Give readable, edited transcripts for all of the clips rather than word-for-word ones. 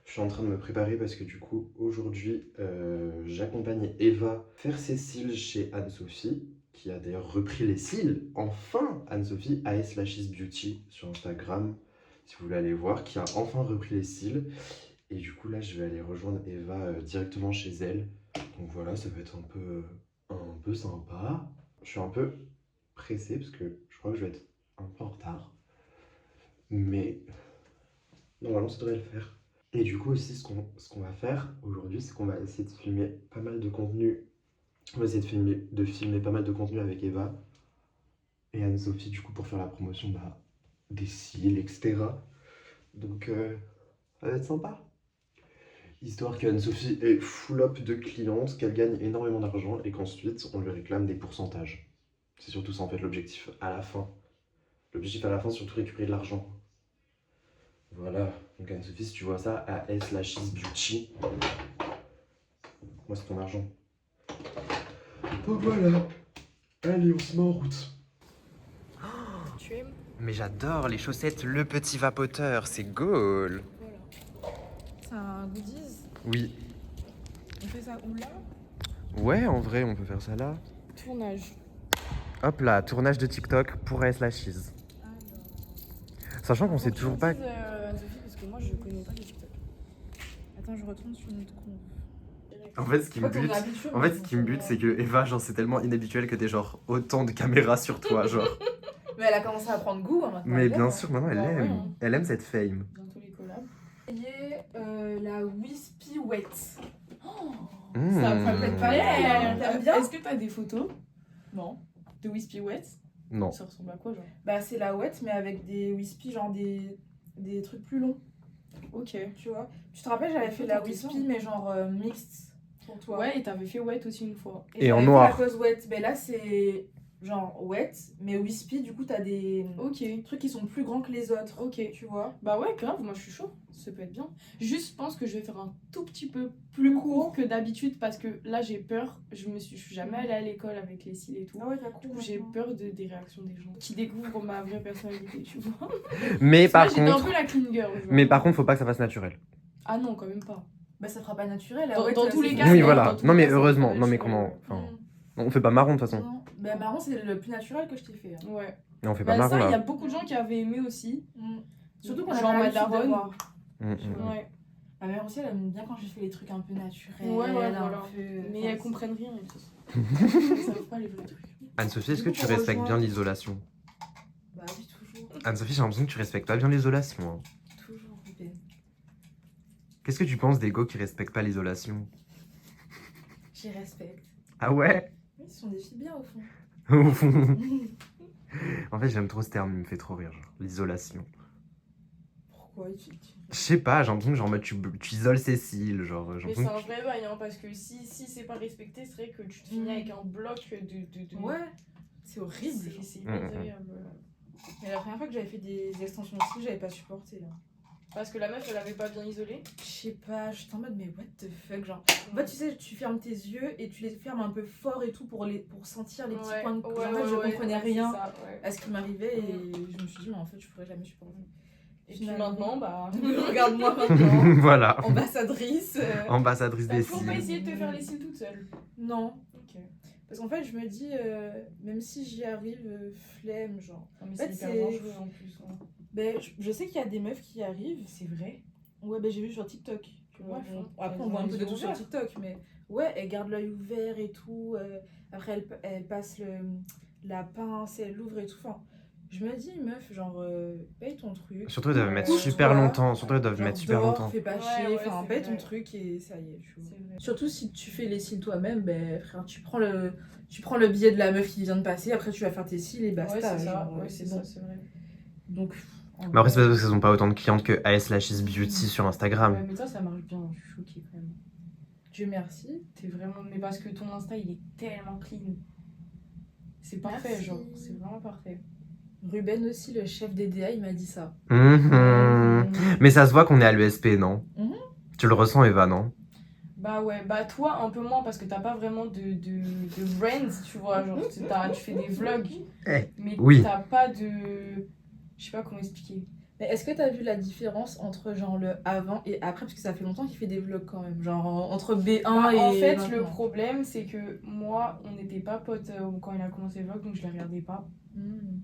Je suis en train de me préparer parce que du coup, aujourd'hui, j'accompagne Eva faire ses cils chez Anne-Sophie, qui a d'ailleurs repris les cils. Enfin, Anne-Sophie, AS/Beauty sur Instagram, si vous voulez aller voir, qui a enfin repris les cils. Et du coup, là, je vais aller rejoindre Eva directement chez elle. Donc voilà, ça va être un peu sympa. Je suis un peu pressé parce que je crois que je vais être un peu en retard. Mais normalement, ça devrait le faire. Et du coup aussi, ce qu'on va faire aujourd'hui, c'est qu'on va essayer de filmer pas mal de contenu. On va essayer de filmer pas mal de contenu avec Eva et Anne-Sophie, du coup, pour faire la promotion des cils, etc. Donc, ça va être sympa. Histoire qu'Anne-Sophie ait full up de clientes, qu'elle gagne énormément d'argent et qu'ensuite, on lui réclame des pourcentages. C'est surtout ça, en fait, l'objectif à la fin. L'objectif à la fin, c'est surtout récupérer de l'argent. Voilà. Donc, Anne-Sophie, si tu vois ça, AS/Beauty, moi, c'est ton argent. Donc voilà, allez, on se met en route. Tu aimes? Mais j'adore les chaussettes Le Petit Vapoteur, c'est goal. Voilà. C'est un goodies. Oui. On fait ça où là? Ouais, en vrai, on peut faire ça là. Tournage. Hop là, tournage de TikTok pour AS/Is. Sachant qu'on sait toujours pas. Sophie, parce que moi je connais pas les TikTok. Attends, je retourne sur notre compte. En fait, ce qui me bute, c'est que Eva, genre, c'est tellement inhabituel que t'aies genre autant de caméras sur toi, genre. Mais elle a commencé à prendre goût hein, maintenant. Mais bien sûr, maintenant, elle Bah ouais, aime. hein. Elle aime cette fame. Bientôt les collabs. La Wispy Wet. Ça peut être pas mal. T'aimes bien? Est-ce que t'as des photos? Non. De Wispy Wet? Non. Ça ressemble à quoi, genre? Bah, c'est la Wet, mais avec des Wispy, genre des trucs plus longs. Ok. Tu vois? Tu te rappelles, j'avais fait la Wispy, mais genre mixte pour toi. Ouais, et t'avais fait Wet aussi une fois. Et en j'avais noir. fait la cause Wet. Mais là, c'est genre Wet, mais Wispy, du coup, t'as des Ok. trucs qui sont plus grands que les autres. Ok. Tu vois? Bah ouais, grave, moi je suis chaud. Ça peut être bien. Juste, je pense que je vais faire un tout petit peu plus court que d'habitude parce que là j'ai peur. Je suis jamais allée à l'école avec les cils et tout. Ah ouais, t'as Du coup, j'ai peur des réactions des gens qui découvrent ma vraie personnalité, tu vois. Mais Parce par que là, j'étais un contre. peu la clean girl. Genre. Mais par contre, faut pas que ça fasse naturel. Ah non, quand même pas. Bah, ça fera pas naturel. La Dans- Wet, dans tous c'est les ça. cas, Oui, c'est- voilà. dans tous Non, les mais cas, heureusement. c'est Non, mais naturel. comment. Enfin, on fait pas marron de toute façon. Non, bah, marron, c'est le plus naturel que je t'ai fait. Hein. Ouais. Et on fait pas Bah marron ça, il y a là. beaucoup de gens qui avaient aimé aussi. Surtout qu'on Genre a ma l'habitude daronne. d'avoir. Ouais. Ma mère aussi, elle aime bien quand je fais les trucs un peu naturels. Ouais, un voilà. peu- Mais enfin, elles comprennent rien et tout. Elles savent pas les vrais trucs. Anne-Sophie, est-ce que Du coup, tu pour respectes bien rejoindre- l'isolation? Bah oui, toujours. Anne-Sophie, j'ai l'impression que tu respectes pas bien l'isolation. Hein. Toujours, bébé. Qu'est-ce que tu penses des go qui respectent pas l'isolation? J'y respecte. Ah ouais? Oui, ce sont des filles bien au fond. Au fond. En fait, j'aime trop ce terme, il me fait trop rire, genre, l'isolation. Pourquoi Je sais pas, j'ai l'impression que genre, en mode, tu isoles Cécile, genre, j'ai Mais c'est l'impression un vrai bail, hein, parce que si c'est pas respecté, c'est vrai que tu te finis avec un bloc de... Ouais, c'est horrible. C'est hyper désagréable. Mais la première fois que j'avais fait des extensions de cils, j'avais pas supporté là. Parce que la meuf, elle avait pas bien isolé. Je sais pas, j'étais en mode mais what the fuck, genre. En fait, tu sais, tu fermes tes yeux et tu les fermes un peu fort et tout pour sentir les petits points de ouais, en fait, je comprenais rien ça, ouais. à ce qui m'arrivait et je me suis dit mais en fait, je pourrais jamais supporter. Et puis maintenant, bah... regarde-moi maintenant. voilà. Ambassadrice. Ambassadrice T'as des toujours pas cils. essayé de te faire les cils toute seule. Non. Ok. Parce qu'en fait, je me dis, même si j'y arrive, flemme, genre. Non, mais En fait, c'est hyper c'est- dangereux en plus. Hein. Ben, je sais qu'il y a des meufs qui y arrivent. C'est vrai. Ouais, ben j'ai vu sur TikTok. Tu vois, Ouais, bon, après, elles on ont voit un les peu de yeux tout sur ouverts. TikTok, mais ouais, elle garde l'œil ouvert et tout. Après, elle passe la pince, elle l'ouvre et tout. Enfin, je me dis, meuf, genre, paye ton truc. Surtout, ils doivent mettre Couche-toi. super longtemps. Surtout, ils doivent Genre, mettre super dors, longtemps. fais pas Ouais, chier, ouais, enfin, c'est paye vrai. ton truc et ça y est, tu vois. C'est vrai. Surtout si tu fais les cils toi-même, ben frère, tu prends le billet de la meuf qui vient de passer, après tu vas faire tes cils et basta. Ouais, c'est ça. genre, Ouais, c'est ça, c'est vrai. Donc, Mais après, c'est parce qu'elles ont pas autant de clientes que AS/Is Beauty sur Instagram. Ouais, mais ça marche bien. Je suis choquée quand même. Dieu merci. T'es vraiment... Mais parce que ton Insta, il est tellement clean. C'est parfait, Merci. genre. C'est vraiment parfait. Ruben aussi, le chef des DA, il m'a dit ça. Mhm. Mais ça se voit qu'on est à l'ESP, non? Mhm. Tu le ressens, Eva, non? Bah ouais, bah toi un peu moins parce que t'as pas vraiment de brands, tu vois, genre tu fais des vlogs, Eh, mais oui. t'as pas de... Je sais pas comment expliquer. Mais est-ce que t'as vu la différence entre genre le avant et après? Parce que ça fait longtemps qu'il fait des vlogs quand même. Genre entre B1 Bah, et. en fait, maintenant. le problème, c'est que moi, on n'était pas potes quand il a commencé le vlog, donc je les regardais pas. Hmm.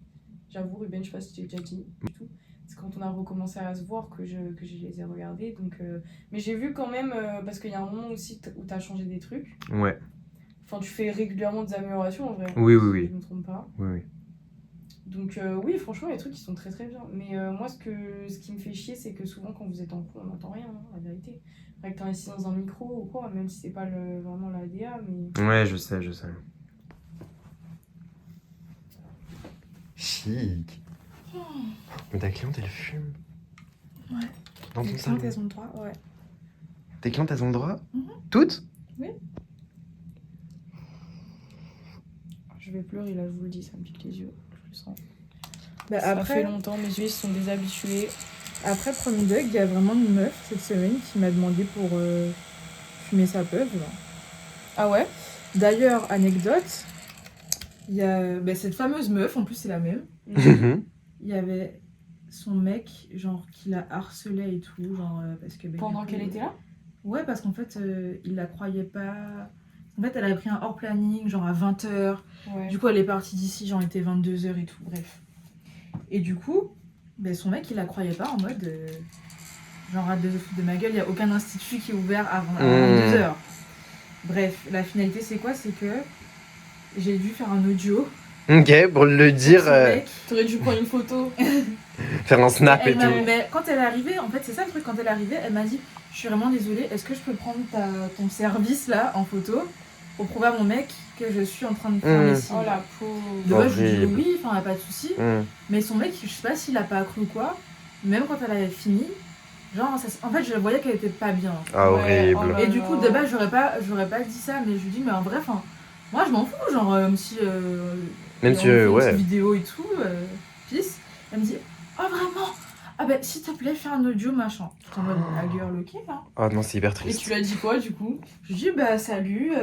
J'avoue, Ruben, je sais pas si tu t'ai déjà dit du tout. C'est quand on a recommencé à se voir que je les ai regardés. Donc, mais j'ai vu quand même, parce qu'il y a un moment aussi où tu as changé des trucs. Ouais, Enfin, tu fais régulièrement des améliorations en vrai. Oui, oui, si oui. je me trompe pas. oui. Donc, oui, franchement, les trucs qui sont très très bien. Mais moi, ce qui me fait chier, c'est que souvent, quand vous êtes en cours, on n'entend rien, hein, la vérité. Après que tu investis dans un micro ou quoi, même si c'est pas vraiment la DA, mais. Ouais, je sais. Chic. Mais ta cliente, elle fume. Ouais. Dans ton Les salon. clientes, elles ont le droit, ouais. Tes clientes, elles ont le droit Mhm. Toutes Je vais pleurer là, je vous le dis, ça me pique les yeux. Je le sens. Bah, Ça après, fait longtemps, mes yeux ils sont déshabitués. après premier dog, il y a vraiment une meuf cette semaine qui m'a demandé pour fumer sa puff. Genre. Ah ouais? D'ailleurs, anecdote, il y a cette fameuse meuf, en plus c'est la même. Il y avait son mec, genre, qui la harcelait et tout, genre, parce que... Pendant du coup, qu'elle était là? Ouais, parce qu'en fait, il la croyait pas... En fait, elle avait pris un hors-planning, genre à 20h. Ouais. Du coup, elle est partie d'ici, genre, il était 22h et tout, bref. Et du coup, son mec, il la croyait pas, en mode... genre, arrête de se foutre de ma gueule, il y a aucun institut qui est ouvert avant 22h. Bref, la finalité, c'est quoi? C'est que j'ai dû faire un audio. Ok, pour le dire, Son mec. T'aurais dû prendre une photo. faire un snap et Elle tout. mais quand elle est arrivée, en fait, c'est ça le truc, quand elle est arrivée, elle m'a dit: je suis vraiment désolée, est-ce que je peux prendre ton service là en photo pour prouver à mon mec que je suis en train de faire les cils? Oh la pauvre. De base, je lui dis Horrible. oui, enfin, pas de souci. Mais son mec, je sais pas s'il a pas cru ou quoi, même quand elle avait fini, genre, en fait, je voyais qu'elle était pas bien. Ah, Ouais, horrible. oh là Et du coup, de base, j'aurais pas dit ça, mais je lui dis, mais en vrai, enfin, moi je m'en fous, genre, si. Même on si, fait une ouais. petite vidéo et tout, peace. Elle me dit: oh vraiment? Ah bah, s'il te plaît, fais un audio, machin. J'étais en mode, la gueule, ok, là. Oh non, c'est hyper Et triste. tu lui as dit quoi du coup? Je lui dis: bah, salut,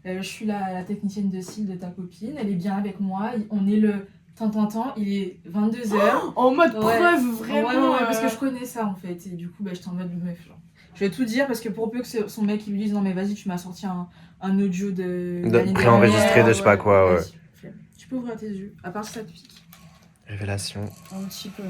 je suis la technicienne de cils de ta copine, elle est bien avec moi, on est le. Il est 22h. En mode Ouais. preuve, vraiment. Ouais, parce que je connais ça en fait. Et du coup, j'étais en mode meuf. Genre. Je vais tout dire parce que pour peu que son mec il lui dise: non, mais vas-y, tu m'as sorti un audio de. l'année préenregistré dernière, de je sais pas quoi, ouais. vas-y, flemme. Tu peux ouvrir tes yeux, à part si ça te pique. Révélation. Un petit peu.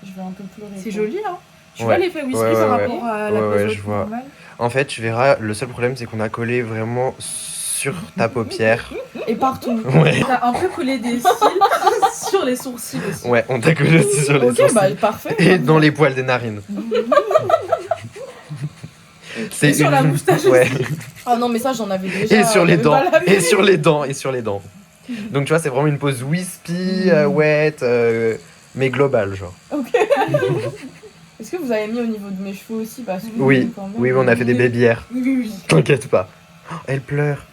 Je vais un peu pleurer. C'est quoi. joli, hein? Tu Ouais. vois l'effet whisky Ouais, par ouais, rapport à la Ouais, pose ouais, je vois. normale? En fait, tu verras, le seul problème, c'est qu'on a collé vraiment sur ta paupière. Et partout. Ouais. T'as un peu collé des cils sur les sourcils aussi. Ouais, on t'a collé aussi sur les Ok, sourcils. bah parfait. Et dans les poils des narines. Et sur la moustache Ouais. Ah non, mais ça j'en avais déjà. Et sur les j'avais dents. pas la Et sur les dents. Et sur les dents. Donc tu vois, c'est vraiment une pose wispy, wet, mais globale, genre. Ok. Est-ce que vous avez mis au niveau de mes cheveux aussi? Parce que Oui, quand même, oui, on a fait des babyères. Oui. T'inquiète pas. Oh, elle pleure.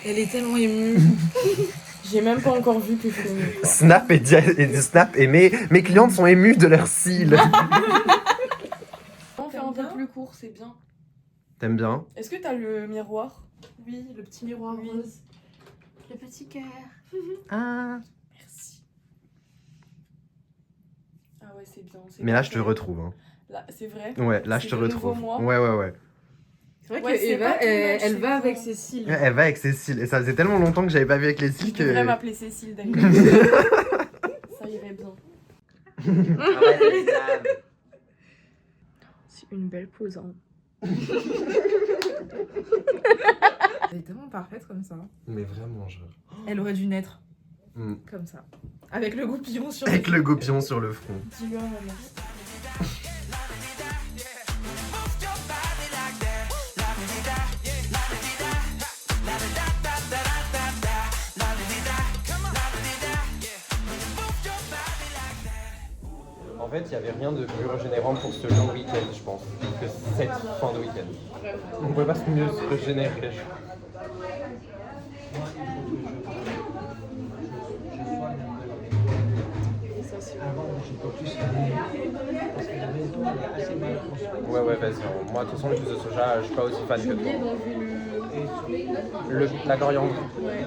Elle est tellement émue. J'ai même pas encore vu que je faisais. Snap et Snap et mes clientes sont émues de leurs cils. On fait un peu plus court, c'est bien. T'aimes bien? Est-ce que t'as le miroir? Oui, le petit miroir Oui. rose. Le petit cœur. Ah. Merci. Ah ouais, c'est bien. c'est Mais là, je te parfait. retrouve. Hein. Là, c'est vrai? Ouais, là, je C'est te le nouveau retrouve. moi. Ouais. C'est vrai Ouais, c'est qu'Eva, pas too much, elle c'est va avec bon. ses cils. Ouais, elle va avec ses cils. Et ça faisait tellement longtemps que j'avais pas vu avec les Je cils que. devrais m'appeler Cécile d'ailleurs. Ça irait bien. C'est une belle pose, hein. Elle est tellement parfaite comme ça. Mais vraiment, genre. Elle aurait dû naître Mm. comme ça. Avec le goupillon sur Avec le goupillon sur le front. Dis-le à ma mère. En fait, il n'y avait rien de plus régénérant pour ce long week-end, je pense, que cette fin de week-end. On ne pouvait pas mieux se régénérer. Ouais, vas-y. Moi, de toute façon, le jus de soja, je suis pas aussi fan que J'ai oublié toi. d'enlever le. La coriandre. Ouais.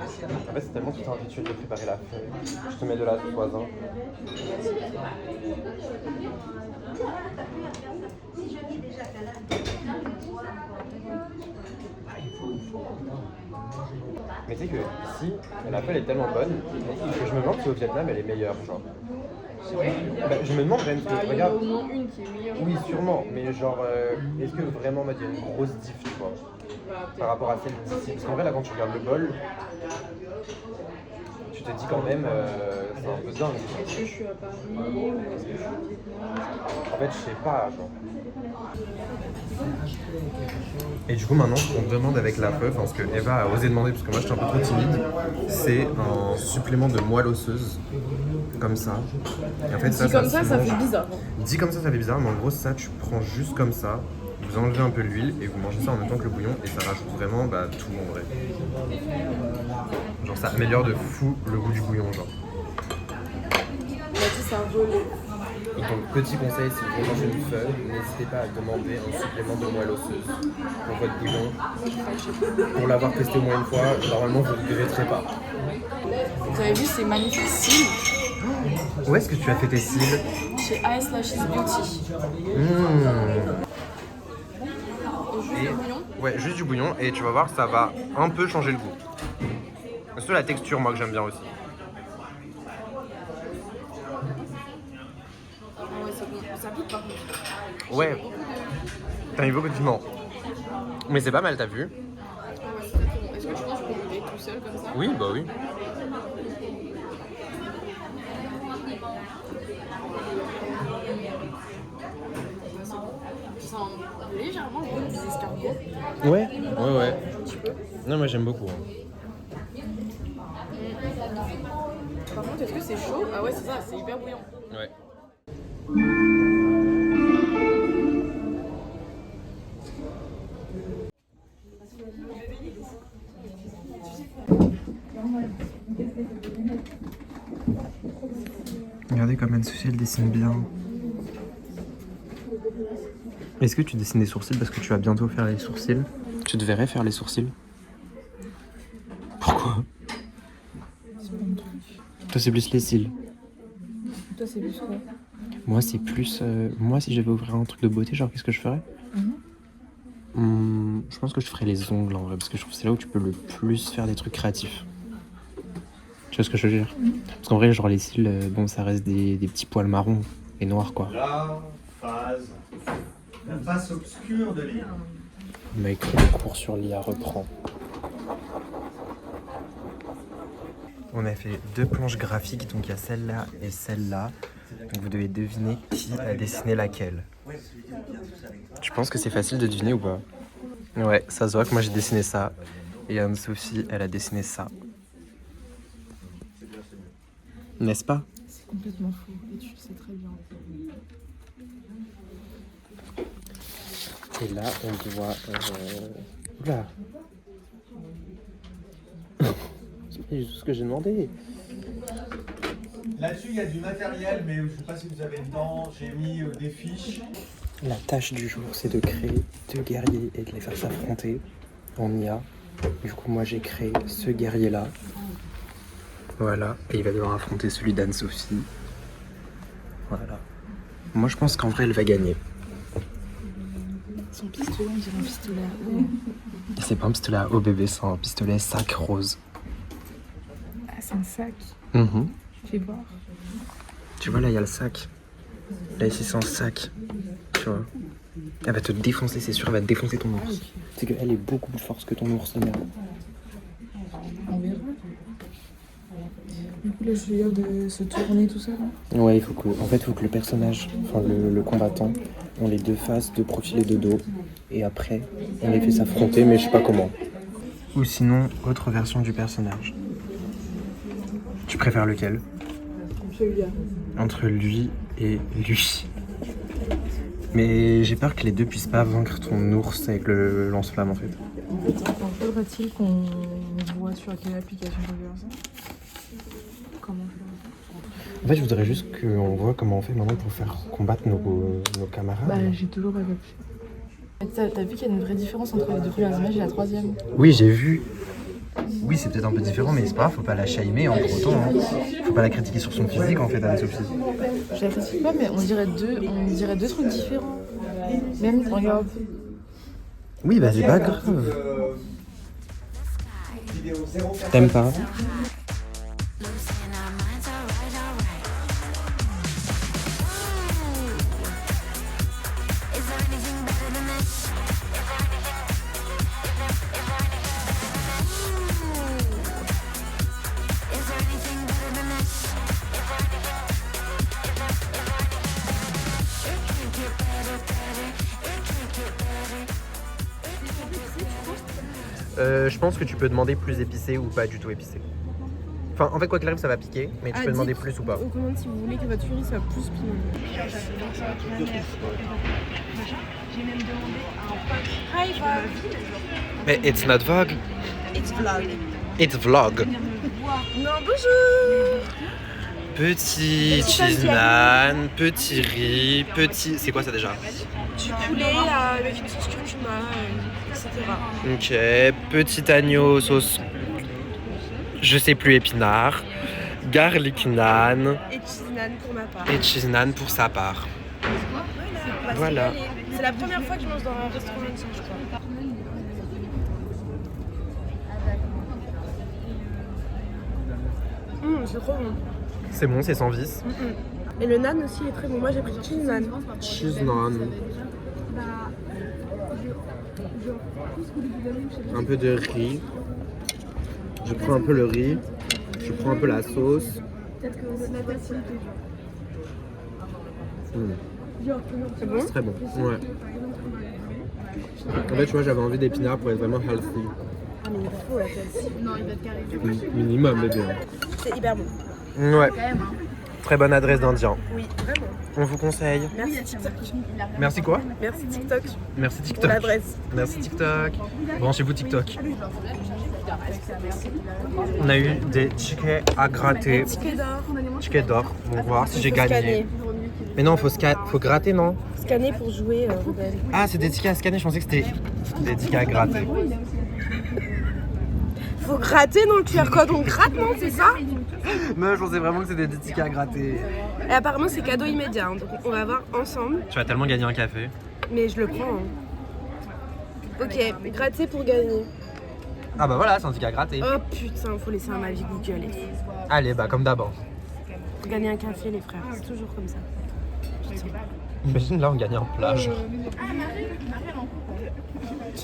En fait, c'est tellement tout un rituel de préparer la feuille. Je te mets de la voisin. Mais tu sais que ici, la feuille est tellement bonne que je me demande si au Vietnam elle est meilleure, genre. Ouais. Bah, je me demande même, parce que Il y en a regarde. au moins une qui est meilleure. Oui, sûrement, mais genre, est-ce que vraiment il y a une grosse diff, tu vois, par rapport à celle d'ici? Parce qu'en vrai, là, quand tu regardes le bol, tu te dis quand même, c'est un peu dingue. Est-ce que je suis à Paris ou est-ce que je suis au Vietnam? En fait, je sais pas, genre. Et du coup, maintenant, ce qu'on demande avec la preuve, parce que Eva a osé demander, parce que moi, je suis un peu trop timide, c'est un supplément de moelle osseuse, comme ça. Et en fait, Dit comme ça, se ça mange. fait bizarre. Dit comme ça fait bizarre, mais en gros, ça, tu prends juste comme ça, vous enlevez un peu l'huile et vous mangez ça en même temps que le bouillon, et ça rajoute vraiment tout en vrai. Genre, ça améliore de fou le goût du bouillon, genre. On a dit c'est un volet. Et donc, petit conseil, si vous mangez une feuille, n'hésitez pas à demander un supplément de moelle osseuse pour votre bouillon. Pour l'avoir testé au moins une fois, normalement, vous ne regretterez pas. Vous avez vu ces magnifiques cils Où est-ce que tu as fait tes cils? chez AS Lashes Beauty. Juste le bouillon. Ouais, juste du bouillon, et tu vas voir, ça va un peu changer le goût. C'est la texture, moi, que j'aime bien aussi. Ah ouais, c'est bon. Ça pique par contre. Ouais, t'as mis beaucoup de piment. Mais c'est pas mal, t'as vu? Ah ouais, c'est très bon. Est-ce que tu penses que je peux le mettre tout seul comme ça? Oui, bah oui. Ça sent légèrement le goût des escargots. Ouais. Un petit peu. Non, moi j'aime beaucoup. Par contre, est-ce que c'est chaud? Ah ouais, c'est ça, c'est hyper bouillant. Ouais. Regardez comme Anne-Sophie elle dessine bien. Est-ce que tu dessines des sourcils parce que tu vas bientôt faire les sourcils? Tu te verrais faire les sourcils? Pourquoi? Toi c'est plus les cils. Toi, c'est plus quoi? Moi c'est plus... moi si j'avais ouvert un truc de beauté, genre qu'est-ce que je ferais? Je pense que je ferais les ongles en vrai, parce que je trouve que c'est là où tu peux le plus faire des trucs créatifs. Tu vois ce que je veux dire? Parce qu'en vrai, genre les cils, bon, ça reste des petits poils marrons et noirs quoi. La face obscure de l'IA. On m'a écrit le cours sur l'IA reprend. On a fait 2 planches graphiques, donc il y a celle-là et celle-là. Donc vous devez deviner qui a dessiné laquelle. Tu penses que c'est facile de deviner ou pas? Ouais, ça se voit que moi j'ai dessiné ça. Et Anne-Sophie, elle a dessiné ça. N'est-ce pas? C'est complètement fou, et tu le sais très bien. Et là, on doit... Oula. C'est pas du tout ce que j'ai demandé. Là-dessus, il y a du matériel, mais je ne sais pas si vous avez le temps. J'ai mis des fiches. La tâche du jour, c'est de créer 2 guerriers et de les faire s'affronter en IA. Du coup, moi, j'ai créé ce guerrier-là. Voilà. Et il va devoir affronter celui d'Anne-Sophie. Voilà. Moi, je pense qu'en vrai, elle va gagner. Son pistolet, on dirait un pistolet à eau. C'est pas un pistolet à eau, bébé, c'est un pistolet sac rose. Ah, c'est un sac. Fais voir. Tu vois, là, il y a le sac. Là, ici, c'est un sac. Tu vois. Elle va te défoncer, c'est sûr, elle va te défoncer ton ours. Ok. C'est qu'elle est beaucoup plus forte que ton ours de merde. On verra. Du coup, là, je viens de se tourner tout ça, là. Ouais, il faut que le personnage, enfin le combattant, on les 2 faces, de profil et de dos. Et après, on les fait s'affronter, mais je sais pas comment. Ou sinon, autre version du personnage. Tu préfères lequel? Celui-là. Entre lui et lui. Mais j'ai peur que les 2 puissent pas vaincre ton ours avec le lance-flamme en fait. En fait, faudrait-il qu'on voit sur quelle application on peut faire ça? Comment faire? En fait, je voudrais juste qu'on voit comment on fait maintenant pour faire combattre nos camarades. Bah, j'ai toujours pas compris. T'as vu qu'il y a une vraie différence entre les 2 premières images et la troisième? Oui, j'ai vu. Oui, c'est peut-être un peu différent, mais c'est pas grave, faut pas la shamer en pour autant. Hein. Faut pas la critiquer sur son physique en fait, Anne-Sophie. Je la critique pas, mais on dirait deux trucs différents. Même, regarde. Oui, bah c'est pas grave. T'aimes pas? Je pense que tu peux demander plus épicé ou pas du tout épicé. Enfin, en fait, quoi qu'il arrive, ça va piquer, mais tu peux demander plus ou pas. On commande si vous voulez que votre curry soit plus piment. J'ai même demandé à un pote. Mais it's not vlog. It's vlog. It's vlog. Non, bonjour. Petit cheese naan, petit riz, petit... C'est quoi ça déjà? Du poulet avec une sauce curcuma, Ok, etc. petit agneau sauce... Je sais plus, épinard. Garlic naan. Et cheese naan pour ma part. Et cheese naan pour sa part. Voilà. C'est la première fois que je mange dans un restaurant indien, je crois. C'est trop bon. C'est bon, c'est sans vis. Et le naan aussi est très bon. Moi j'ai pris cheese naan. Cheese naan. Un peu de riz. Je prends un peu le riz. Je prends un peu la sauce. C'est bon? C'est très bon. Ouais. En fait, tu vois, j'avais envie d'épinards pour être vraiment healthy. Ah mais il faut la tasse. Non, il va te carrer. Minimum, bébé. C'est hyper bon. Ouais. Très bonne adresse d'Indien. Oui, vraiment. On vous conseille. Merci TikTok. Merci quoi? Merci TikTok Merci pour TikTok. l'adresse. Merci TikTok. Branchez-vous TikTok. On a eu des tickets à gratter. Ticket d'or. Tickets d'or. On va voir si j'ai Faut gagné. scanner. Mais non, faut gratter, non? Scanner pour jouer, Rebelle. Ah, c'est des tickets à scanner. Je pensais que c'était des tickets à gratter. Faut gratter dans le QR code, on gratte, non? C'est ça? Non, je pensais vraiment que c'était des tickets à gratter. Et apparemment, c'est cadeau immédiat. Hein, donc on va voir ensemble. Tu vas tellement gagner un café. Mais je le prends. Hein. Ok, gratter pour gagner. Ah bah voilà, c'est un ticket à gratter. Oh putain, faut laisser un avis Google et tout. Allez, bah comme d'abord. Pour gagner un café, les frères. C'est toujours comme ça. Imagine là, on gagne un plage.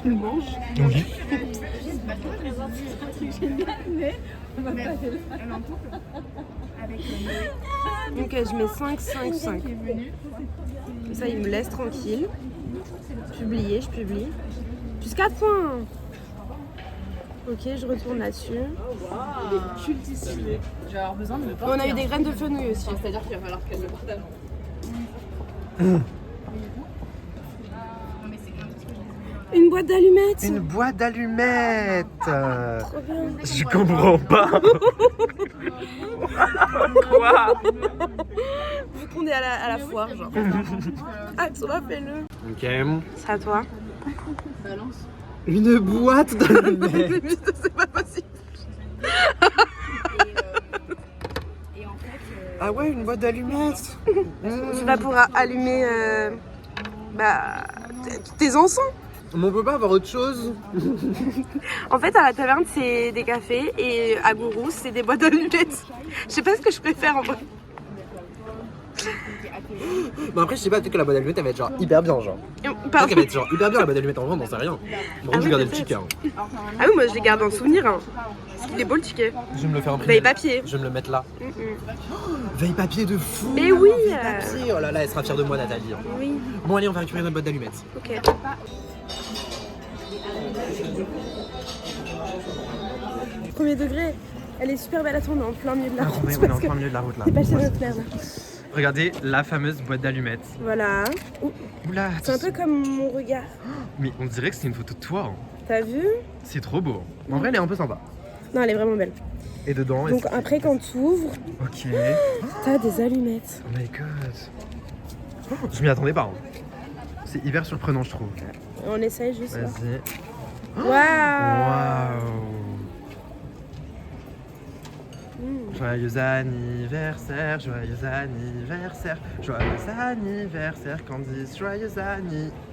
Tu le manges? Oui. Ok, je mets 5, 5, 5. Comme ça, il me laisse tranquille. Publier, je publie. Plus 4 points. Ok, je retourne là-dessus. On a eu des graines de fenouil aussi. C'est-à-dire qu'il va falloir qu'elle le partage. Une boîte d'allumettes. Une boîte d'allumettes. Trop bien. Je comprends pas. Quoi? Vu qu'on est à la foire, genre. Axola, fais-le. Ok. C'est à toi. Une boîte d'allumettes. Mais c'est pas possible. Ah ouais, une boîte d'allumettes. Tu vas pouvoir allumer tes encens. Mais on peut pas avoir autre chose. En fait, à la taverne, c'est des cafés et à Gourou, c'est des boîtes d'allumettes. Je sais pas ce que je préfère en vrai. Mais après, je sais pas, peut-être que la boîte d'allumettes elle va être genre hyper bien, genre. Peut-être qu'elle va être genre hyper bien la boîte d'allumettes en vrai, on n'en sait rien. Par contre, je vais garder le ticket. Hein. Ah oui, moi je les garde en souvenir. Hein. Il est beau le ticket. Je vais me le faire imprimer. Veille papier. Je vais me le mettre là. Veille papier de fou. Mais oui. Veille papier. Oh là là, elle sera fière de moi, Nathalie. Hein. Oui. Bon, allez, on va récupérer notre boîte d'allumettes. Ok. Premier degré. Elle est super belle à tourner en plein milieu de la route. On est en plein milieu de la route là. C'est pas chez notre mère là. Regardez la fameuse boîte d'allumettes. Voilà. Ouh, Oula, c'est un peu comme mon regard. mais on dirait que c'est une photo de toi. Hein. T'as vu? C'est trop beau. En vrai, elle est un peu sympa. Non, elle est vraiment belle. Et dedans, Donc après, quand tu ouvres, ok. t'as des allumettes. Oh my god. Oh, je m'y attendais pas. Hein. C'est hyper surprenant, je trouve. On essaye juste là. Vas-y. Waouh! Waouh. Joyeux anniversaire, joyeux anniversaire, joyeux anniversaire, Candice, joyeux anniversaire.